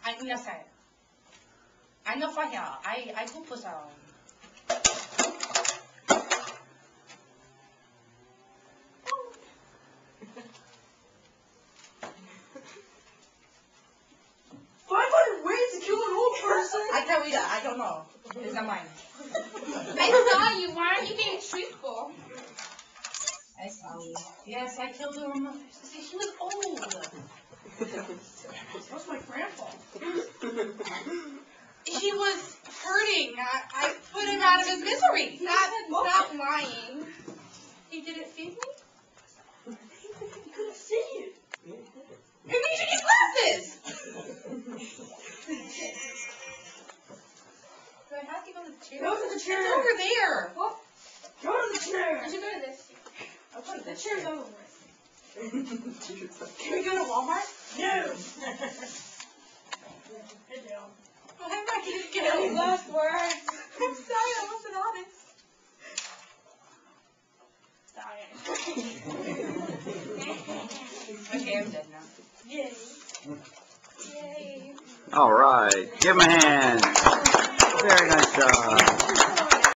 안녕하세요. 안녕하세요. I 고프서. I don't know. It's not mine. I saw you. Why aren't you being truthful? I saw you. Yes, I killed her mother. See, she was old. What's my grandpa? He was hurting. I put him out of his misery. Stop lying. He didn't feed me? He couldn't see you. Maybe you should get glasses. Do I have to go to the chair? Go to the chair. It's over there. What? Go to the chair. You should go to this. I'll go to The this chair's chair. over. Can we go to Walmart? No. Sit down. I'm not going to get any last words. I'm sorry, I wasn't honest. Okay, I'm dead now. Yay. Yay. All right. Give him a hand. Very nice job.